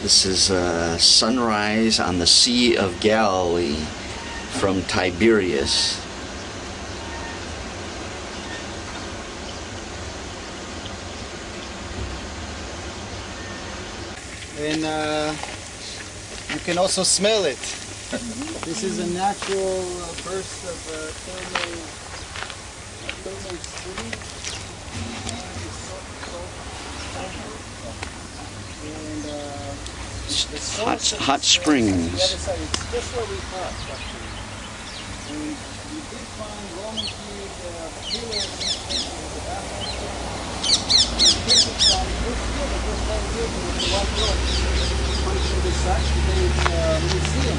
This is sunrise on the Sea of Galilee from Tiberias. And you can also smell it. This is a natural burst of thermal stream. And Hot springs. The other side, it's just where we passed actually. And we did find Roman period pillars in the bathroom. This is down this here, but just down here with the white road. Function as such, today's museum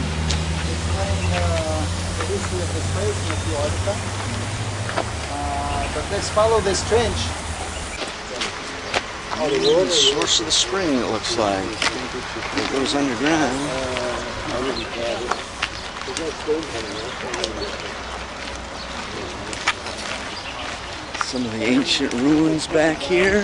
explaining the history of the space and of the artifact. But let's follow this trench. The source of the spring, it looks like. It goes underground. Some of the ancient ruins back here.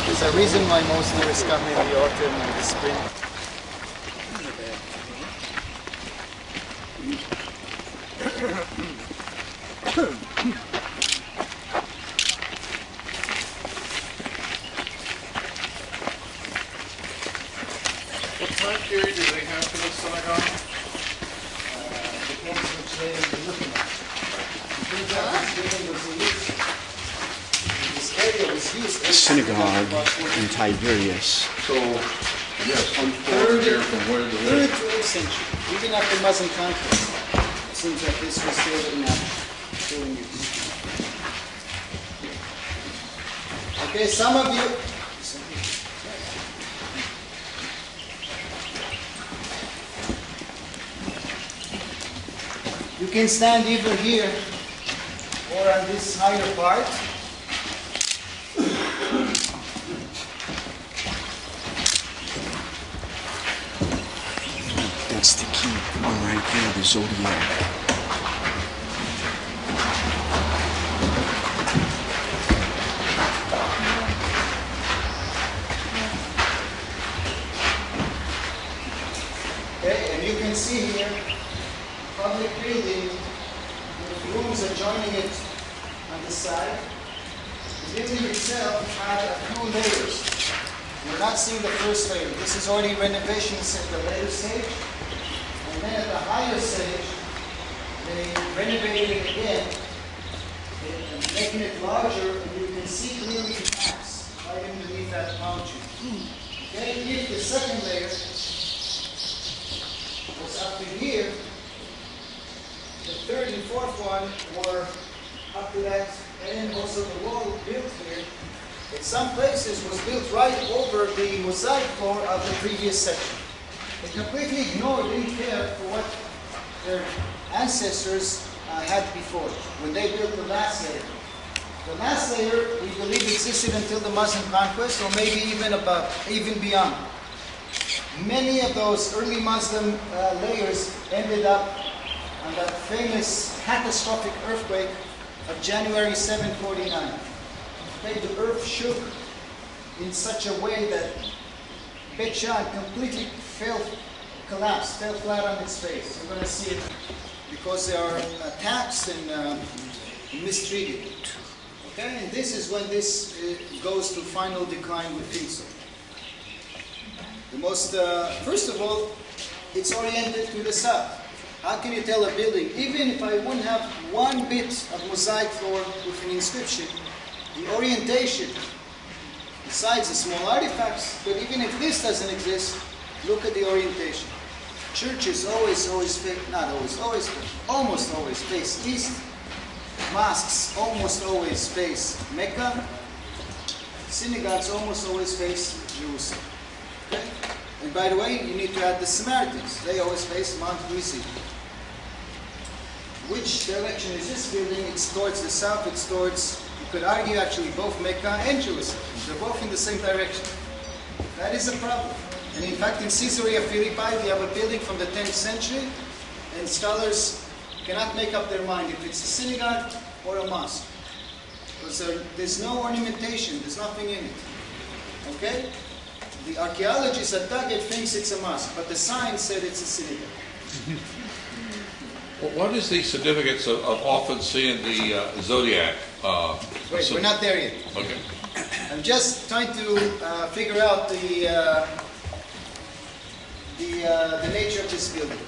There's a reason why most tourists come in the autumn and the spring. What time period do they have for the synagogue? Depends which day you're looking at. This area was used as Synagogue in Tiberias. So, yes, one floor here from where they 3rd live. to 8th century, even after Muslim conquest. It seems like this was still in use. Okay, some of you. You can stand either here or on this higher part. That's the key one right there, the zodiac. Okay, and you can see here, public building, with rooms adjoining it on the side. The building itself had a few layers. We're not seeing the first layer. This is already renovations at the later stage. And then at the higher stage, they renovated it again, making it larger, and you can see clearly the maps right underneath that palm tree. Okay, if the second layer was up to here, the third and fourth one were up to that, and also the wall built here. In some places was built right over the mosaic floor of the previous section. They completely ignored, didn't care for what their ancestors had before, when they built the last layer. The last layer, we believe, existed until the Muslim conquest, or maybe even beyond. Many of those early Muslim layers ended up on that famous catastrophic earthquake of January 749. Okay, the earth shook in such a way that Beit Shan completely collapsed, fell flat on its face. You're going to see it because they are taxed and mistreated. Okay, and this is when this goes to final decline with Pinso. The most, first of all, it's oriented to the south. How can you tell a building, even if I wouldn't have one bit of mosaic floor with an inscription, the orientation, besides the small artifacts, but even if this doesn't exist, look at the orientation. Churches almost always face east. Mosques almost always face Mecca. Synagogues almost always face Jerusalem. Okay? And by the way, you need to add the Samaritans. They always face Mount Gerizim. Which direction is this building? It's towards the south. It's towards, you could argue actually, both Mecca and Jerusalem. They're both in the same direction. That is a problem. And in fact, in Caesarea Philippi, we have a building from the 10th century, and scholars cannot make up their mind if it's a synagogue or a mosque. because there's no ornamentation, there's nothing in it. Okay? The archaeologists at Daggett thinks it's a mosque, but the sign said it's a synagogue. Well, what is the significance of often seeing the zodiac? Wait, we're not there yet. Okay. I'm just trying to figure out the nature of this building.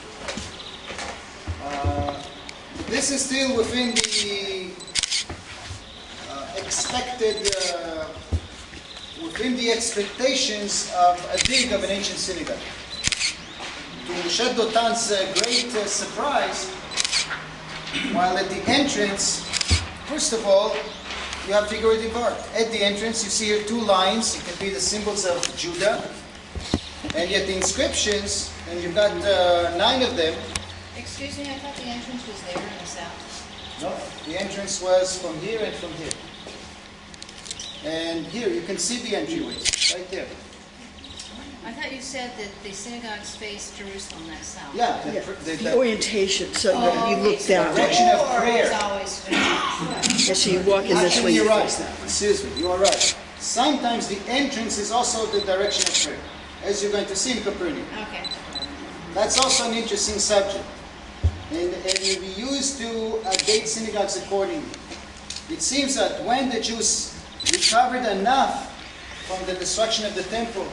This is still within the within the expectations of a dig of an ancient synagogue. To Moshe Dotan's great surprise, while at the entrance, first of all, you have figurative art. At the entrance, you see here two lines. It can be the symbols of Judah. And yet the inscriptions, and you've got 9 of them. Excuse me, I thought the entrance was there in the south. No, the entrance was from here and from here. And here, you can see the entryways, right there. I thought you said that the synagogues face Jerusalem, that's south. Yeah, The orientation, so that you look down. Direction of Or prayer. is always And so you walk in this way. Actually, you're you right. face that way. Excuse me, you are right. Sometimes the entrance is also the direction of prayer, as you're going to see in Capernaum. Okay. That's also an interesting subject. And we used to date synagogues accordingly. It seems that when the Jews recovered enough from the destruction of the temple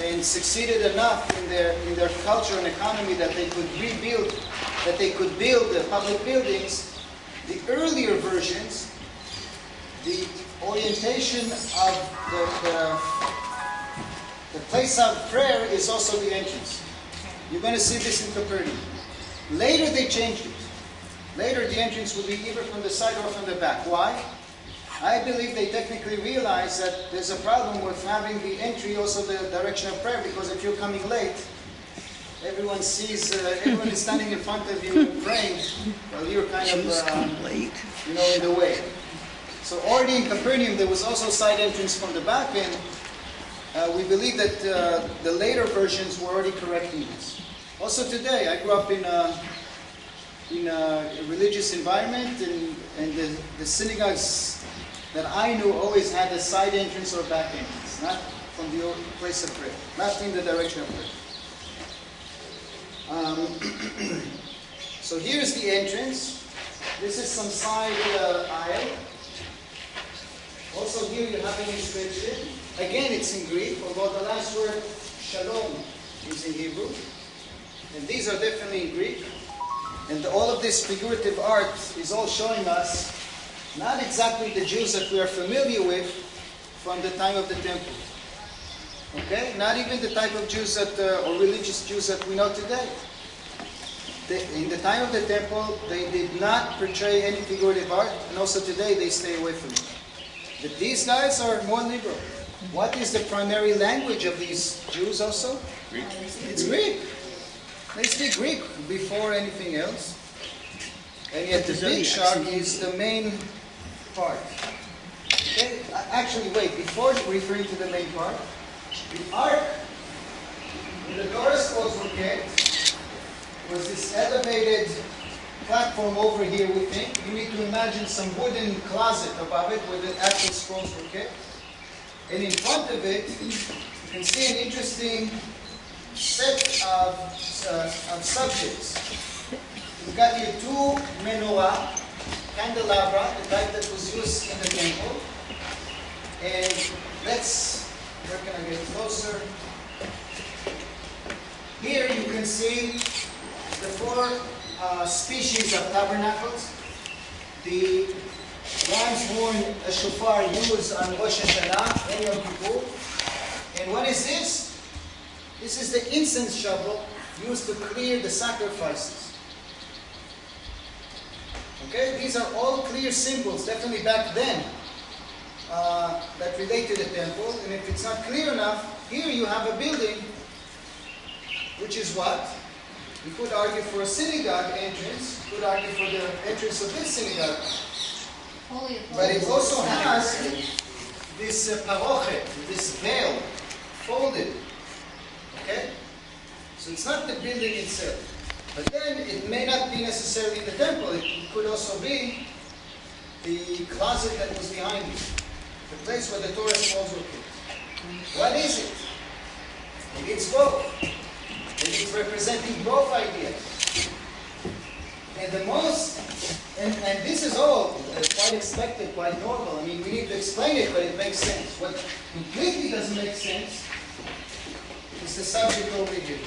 and succeeded enough in their culture and economy that they could rebuild, that they could build the public buildings, the earlier versions, the orientation of the place of prayer is also the entrance. You're going to see this in Capernaum. Later they changed it. Later the entrance will be either from the side or from the back. Why? I believe they technically realize that there's a problem with having the entry also the direction of prayer, because if you're coming late, everyone sees, everyone is standing in front of you praying while you're kind Jews come of, late. in the way. So already in Capernaum there was also side entrance from the back, and we believe that the later versions were already correcting this. Also today, I grew up in a religious environment, and the synagogues that I knew always had a side entrance or back entrance, not from the place of prayer, not in the direction of prayer. So here's the entrance. This is some side aisle. Also here you have an inscription. Again, it's in Greek, although the last word, shalom, is in Hebrew. And these are definitely in Greek. And all of this figurative art is all showing us not exactly the Jews that we are familiar with from the time of the temple. Okay? Not even the type of Jews that, or religious Jews that we know today. In the time of the temple, they did not portray any figurative art, and also today they stay away from it. But these guys are more liberal. What is the primary language of these Jews also? Greek. It's Greek. They speak Greek before anything else. And yet the big shark is the main part. Okay? Actually, wait, before referring to the main part, the ark, when the doors closed were kept, was this elevated platform over here, we think. You need to imagine some wooden closet above it where the actual scrolls were kept. And in front of it, you can see an interesting set of subjects. We've got here 2 menorah, candelabra, the type that was used in the temple. And where can I get closer? Here you can see the 4 species of tabernacles. The ones worn a shofar used on Rosh Hashanah and Yom Kippur. And what is this? This is the incense shovel used to clear the sacrifices. Okay, these are all clear symbols, definitely back then, that relate to the temple. And if it's not clear enough, here you have a building, which is what? We could argue for a synagogue entrance, could argue for the entrance of this synagogue. But it also has this parochet, this veil, folded. Okay? So it's not the building itself. But then it may not be necessarily the temple. It could also be the closet that was behind you, the place where the Torah scrolls were kept. What is it? It's both. And it's representing both ideas. And the most, and this is all quite expected, quite normal. I mean, we need to explain it, but it makes sense. What completely doesn't make sense is the subject over here.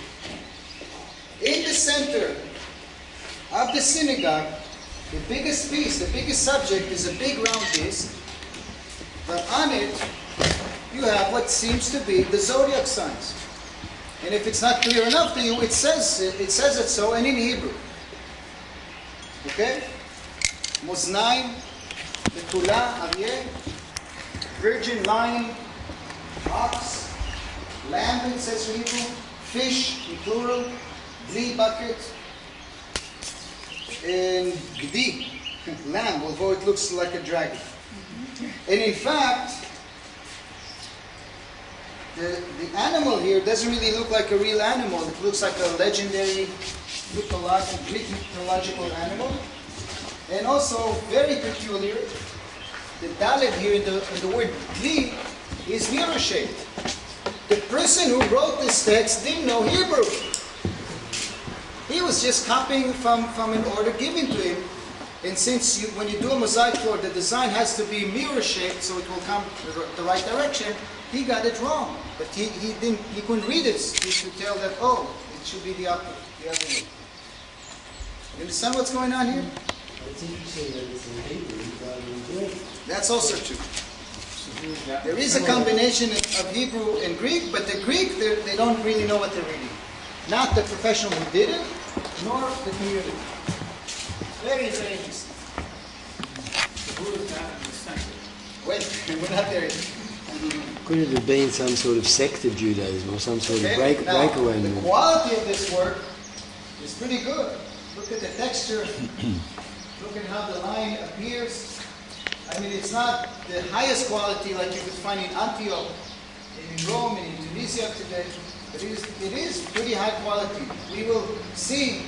In the center of the synagogue, the biggest piece, the biggest subject is a big round disc, but on it you have what seems to be the zodiac signs. And if it's not clear enough to you, it says it so, and in Hebrew. Okay? Moznaim, Betula, Aryeh, virgin, lion, ox, lamb, it says in Hebrew, fish, in plural, Dli, bucket, and Gdi, lamb, although it looks like a dragon. And in fact, the animal here doesn't really look like a real animal. It looks like a legendary Greek mythological animal. And also, very peculiar, the Dalet here in the word Dli is mirror-shaped. The person who wrote this text didn't know Hebrew. He was just copying from an order given to him. And since when you do a mosaic floor, the design has to be mirror-shaped so it will come the right direction, he got it wrong. But he couldn't read it to tell that, oh, it should be the other way. You understand what's going on here? It's interesting that it's in Hebrew rather than Greek. That's also true. There is a combination of Hebrew and Greek, but the Greek, they don't really know what they're reading. Not the professional who did it, nor the community. Very, very interesting. Who is that in the center? Wait, we're not there yet. Could it have been some sort of sect of Judaism or some sort of Now, breakaway the movement? quality of this work is pretty good. Look at the texture. Look at how the line appears. I mean, it's not the highest quality like you could find in Antioch, in Rome, and in Tunisia today. But it is pretty high quality. We will see,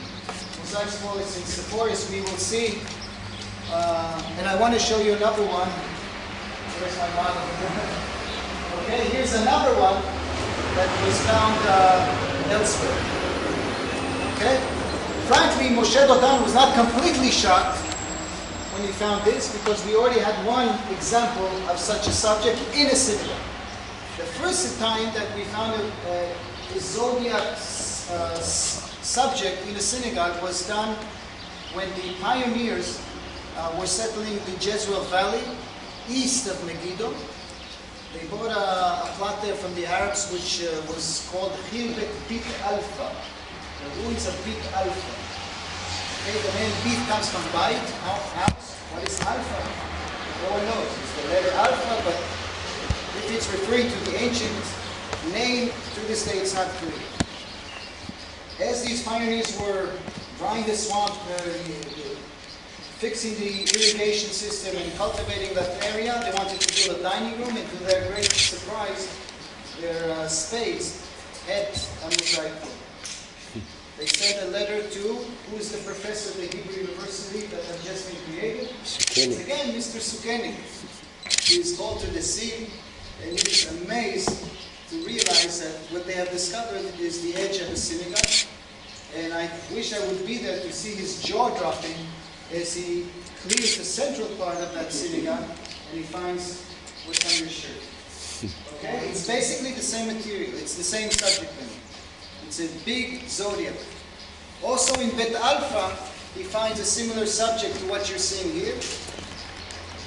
mosaic scholars in Sepphoris, we will see, and I want to show you another one. Where's my model? Okay, here's another one that was found elsewhere. Okay? Frankly, Moshe Dodan was not completely shocked when he found this because we already had one example of such a subject in a synagogue. The first time that we found a zodiac subject in a synagogue was done when the pioneers were settling the Jezreel Valley east of Megiddo. They bought a plot there from the Arabs which was called Khirbet Bit Alpha, the ruins of Bit Alpha. Okay, the name Bit comes from Bait, house. What is Alpha? No one knows. It's the letter Alpha, but if it's referring to the ancient name, to this day it's not clear. As these pioneers were drying the swamp, fixing the irrigation system and cultivating that area, they wanted to build a dining room, and to their great surprise, their spades had a mosaic floor. They sent a letter to, who is the professor at the Hebrew University that had just been created? Sukeni. It's again Mr. Sukeni. He is called to the scene, and he is amazed to realize that what they have discovered is the edge of the synagogue. And I wish I would be there to see his jaw dropping as he clears the central part of that synagogue and he finds what's on his shirt. Okay? It's basically the same material. It's the same subject matter. It's a big zodiac. Also in Bet Alpha, he finds a similar subject to what you're seeing here.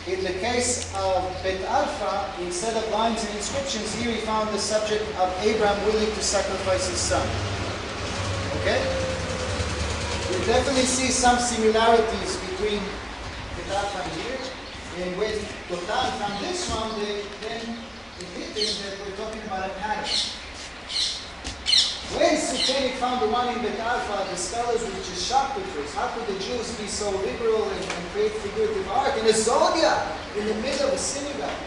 In the case of Bet Alpha, instead of lines and inscriptions, here he found the subject of Abraham willing to sacrifice his son. Okay? You definitely see some similarities between Bet Alpha and here. And when Dotan found this one, then it hit him that we're talking about a pattern. When Sukeni found the one in Bet Alpha, the scholars were just shocked at first. How could the Jews be so liberal and create figurative art in a zodiac in the middle of a synagogue?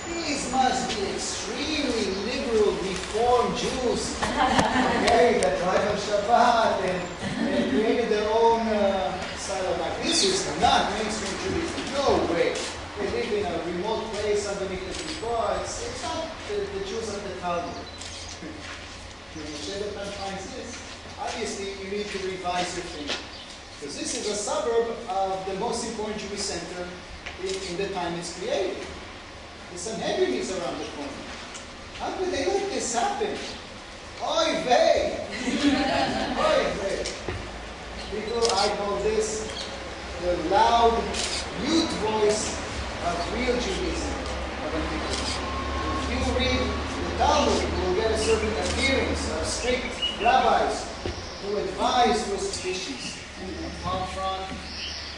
These must be extremely liberal, reformed Jews, okay, that drive on Shabbat and created their own style of synagogue. This is not mainstream Judaism. No way. They live in a remote place underneath the Tiberias. It's not the Jews of the Talmud. Shebetan finds this. Obviously, you need to revise your thinking. Because this is a suburb of the most important Jewish center in the time it's created. The Sanhedrin is around the corner. How could they let this happen? Oy vey! Oy vey! People, I call this the loud, mute voice of real Judaism. If you read the Talmud, you will get a certain appearance of strict rabbis who advise those species. A palm frond,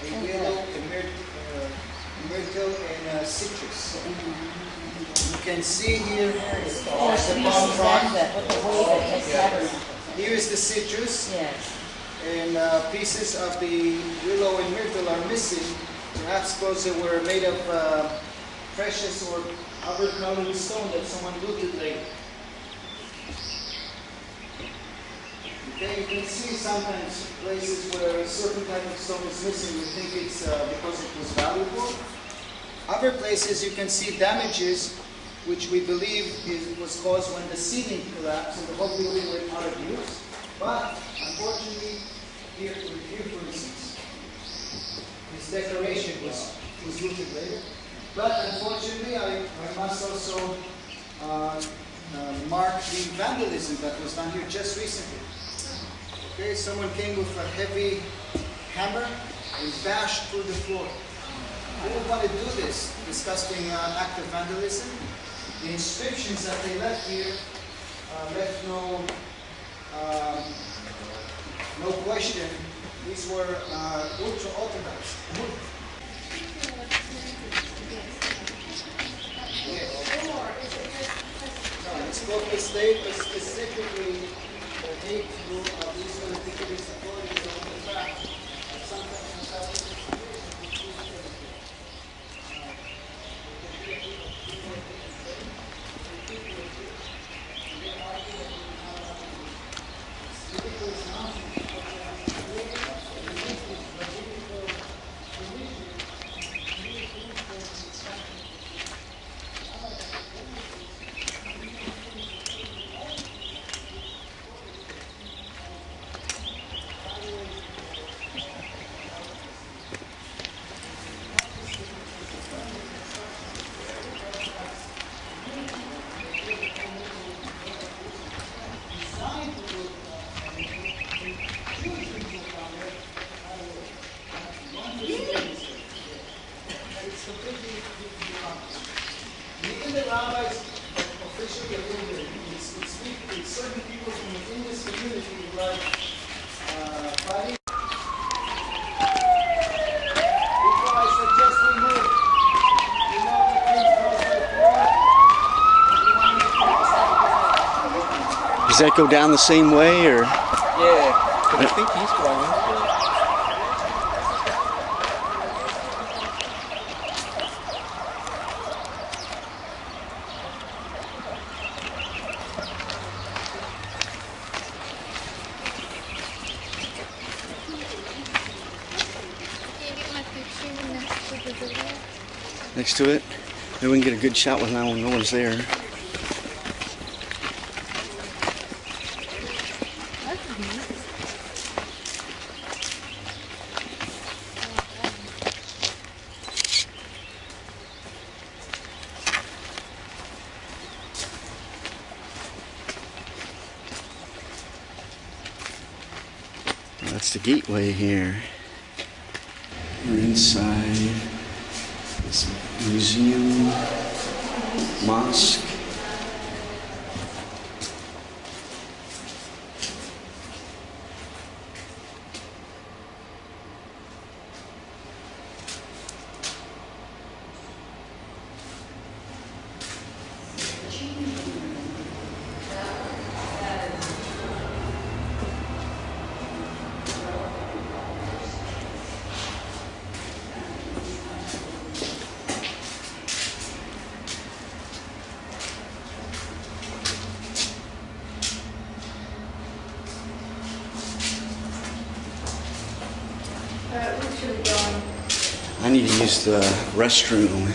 a willow, a myrtle, and a citrus. You can see here the palm frond. Here is the citrus. Yes. And pieces of the willow and myrtle are missing. Perhaps because they were made of precious or other colored stone that someone looted later. Okay, you can see sometimes places where a certain type of stone is missing. You think it's because it was valuable. Other places you can see damages, which we believe was caused when the ceiling collapsed and the whole building went out of use. But unfortunately, here for instance, this decoration was looted later. But unfortunately, I must also mark the vandalism that was done here just recently. Okay, someone came with a heavy hammer and bashed through the floor. Who would want to do this disgusting act of vandalism? The inscriptions that they left here left no question. These were ultra-Orthodox. Yes. No, it's supposed to state specifically the hate of these particular authorities on the fact that sometimes even the rabbis officially approved it. It's certain people from within this community like Fadi. Before I suggest we move, you know the things cross my floor. Does that go down the same way, or? Yeah, but I think he's going into it. Next to it? Maybe we can get a good shot with no one's there. That's the gateway here. We're inside this museum, mosque. use the restroom